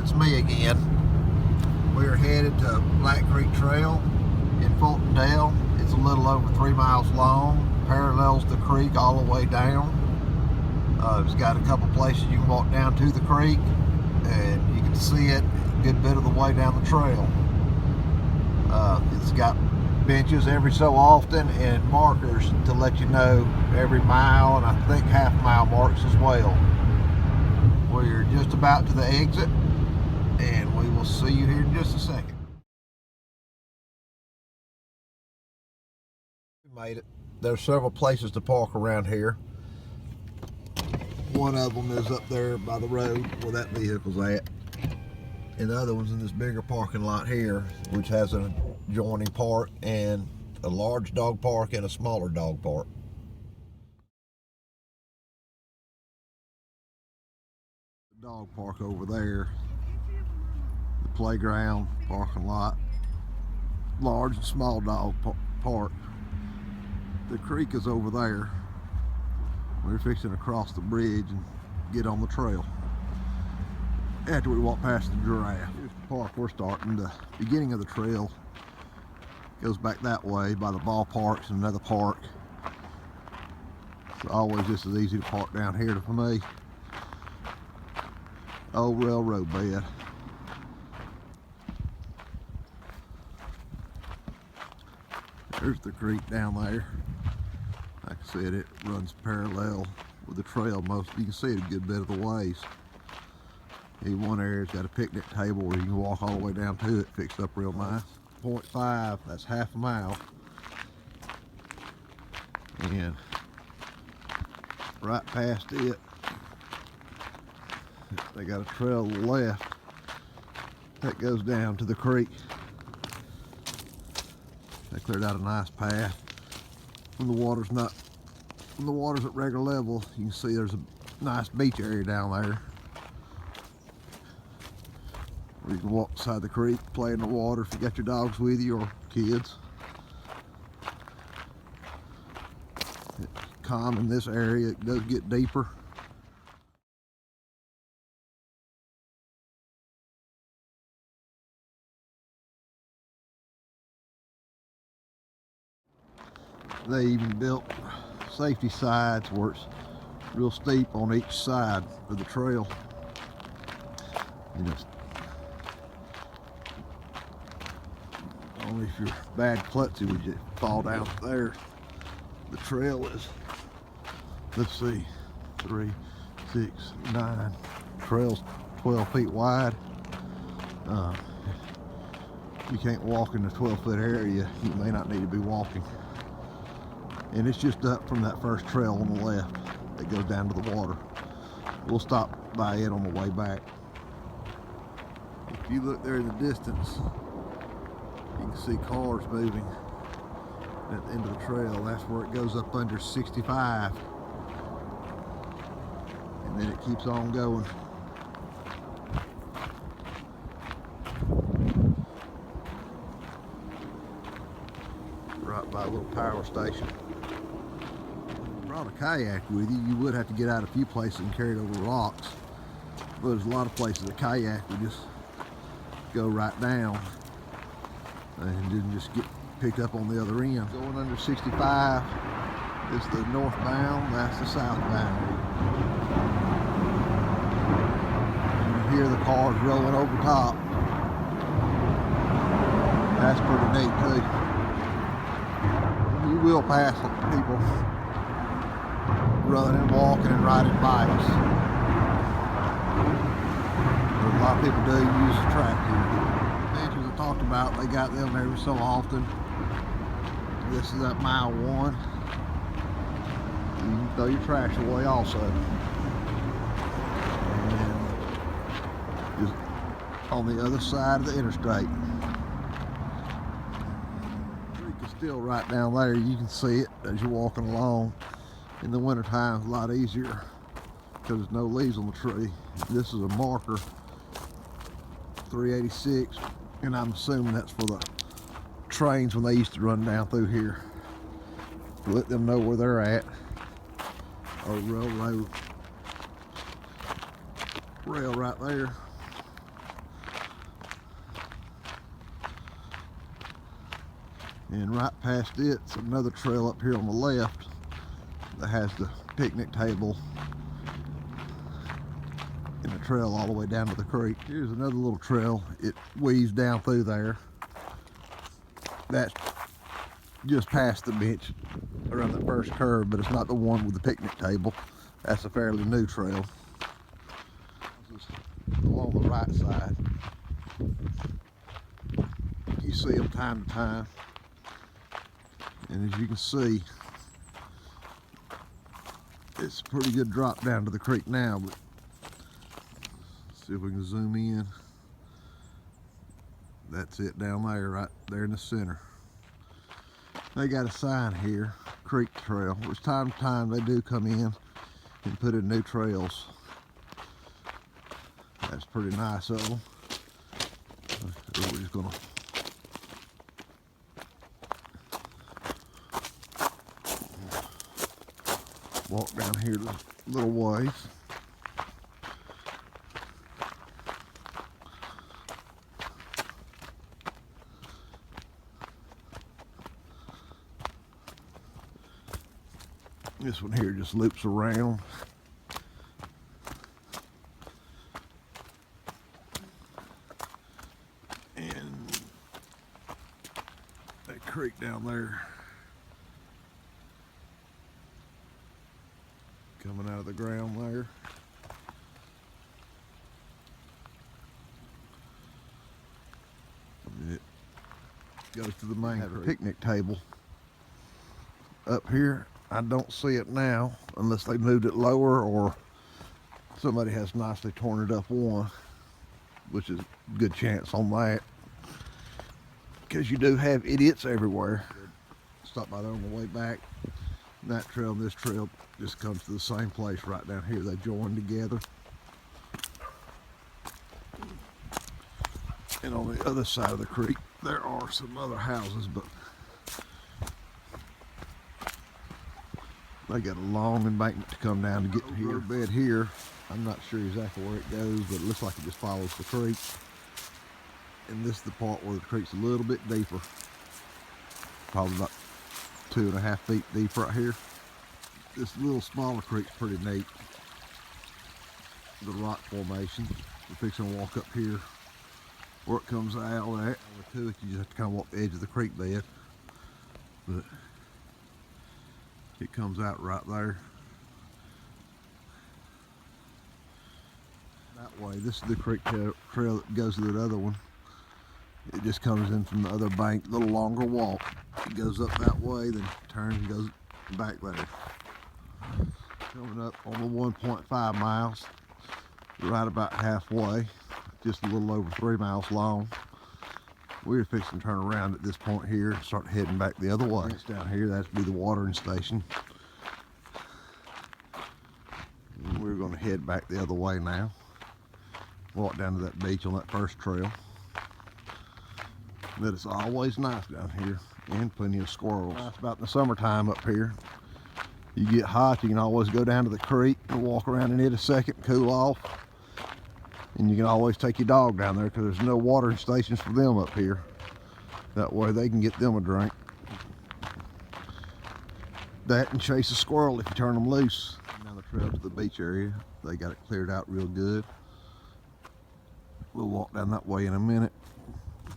it's me again. We're headed to Black Creek Trail in Fultondale. It's a little over 3 miles long, parallels the creek all the way down. It's got a couple places you can walk down to the creek, and you can see it a good bit of the way down the trail. It's got benches every so often and markers to let you know every mile, and I think half-mile marks as well. We're just about to the exit, and we will see you here in just a second. We made it. There's several places to park around here. One of them is up there by the road where that vehicle's at, and the other one's in this bigger parking lot here, which has an adjoining park and a large dog park and a smaller dog park. The dog park over there, the playground, parking lot, large and small dog park. The creek is over there. We're fixing to cross the bridge and get on the trail after we walk past the giraffe. Here's the park we're starting. The beginning of the trail goes back that way by the ballparks and another park. It's always just as easy to park down here for me. Old railroad bed. There's the creek down there. Like I said, it runs parallel with the trail most. You can see it a good bit of the ways. In one area's got a picnic table where you can walk all the way down to it, fixed up real nice. 0.5, that's half a mile. And right past it, they got a trail to the left that goes down to the creek. They cleared out a nice path. When the water's at regular level, you can see there's a nice beach area down there where you can walk beside the creek, play in the water if you got your dogs with you or kids. It's calm in this area. It does get deeper. They even built safety sides where it's real steep on each side of the trail. And it's only if you're bad klutzy would you fall down there. The trail is, let's see, 3, 6, 9. Trail's 12 feet wide. You can't walk in the 12-foot area. You may not need to be walking. And it's just up from that first trail on the left that goes down to the water. We'll stop by it on the way back. If you look there in the distance, you can see cars moving at the end of the trail. That's where it goes up under 65. And then it keeps on going. Right by a little power station. Brought a kayak with you, you would have to get out a few places and carry it over rocks, but there's a lot of places a kayak would just go right down and then just get picked up on the other end. Going under 65 is the northbound, that's the southbound. You can hear the cars rolling over top. That's pretty neat too. You will pass people running, walking, and riding bikes. But a lot of people do use the track here. Benches I talked about, they got them every so often. This is at mile 1. You can throw your trash away also. And just on the other side of the interstate. The creek is still right down there. You can see it as you're walking along. In the wintertime, it's a lot easier because there's no leaves on the tree. This is a marker, 386, and I'm assuming that's for the trains when they used to run down through here. To let them know where they're at. Old railroad rail right there. And right past it's another trail up here on the left that has the picnic table and the trail all the way down to the creek. Here's another little trail. It weaves down through there. That's just past the bench around the first curve, but it's not the one with the picnic table. That's a fairly new trail. This is along the right side. You see them time to time. And as you can see, it's a pretty good drop down to the creek now, but let's see if we can zoom in. That's it down there, right there in the center. They got a sign here, Creek Trail, which time to time they do come in and put in new trails. That's pretty nice of them. We're just gonna walk down here a little ways. This one here just loops around. And that creek down there coming out of the ground there. And it goes to the main picnic table up here. I don't see it now unless they moved it lower or somebody has nicely torn it up one, which is a good chance on that, because you do have idiots everywhere. Stop by there on the way back. That trail and this trail just comes to the same place right down here. They join together. And on the other side of the creek there are some other houses, but they got a long embankment to come down to get to here. Bed here, I'm not sure exactly where it goes, but it looks like it just follows the creek. And this is the part where the creek's a little bit deeper, probably about 2.5 feet deep right here. This little smaller creek's pretty neat. The rock formation. We're fixing to walk up here where it comes out. Over to it, you just have to kind of walk the edge of the creek bed, but it comes out right there. That way, this is the creek trail that goes to that other one. It just comes in from the other bank, a little longer walk. It goes up that way, then turns and goes back there. Coming up on the 1.5 miles, right about halfway, just a little over 3 miles long. We're fixing to turn around at this point here and start heading back the other way. It's down here, that's be the watering station. And we're going to head back the other way now. Walk down to that beach on that first trail. But it's always nice down here, and plenty of squirrels. Nice about in the summertime up here. You get hot, you can always go down to the creek and walk around in it a second, cool off. And you can always take your dog down there because there's no watering stations for them up here. That way they can get them a drink. That and chase a squirrel if you turn them loose. Down the trail to the beach area, they got it cleared out real good. We'll walk down that way in a minute.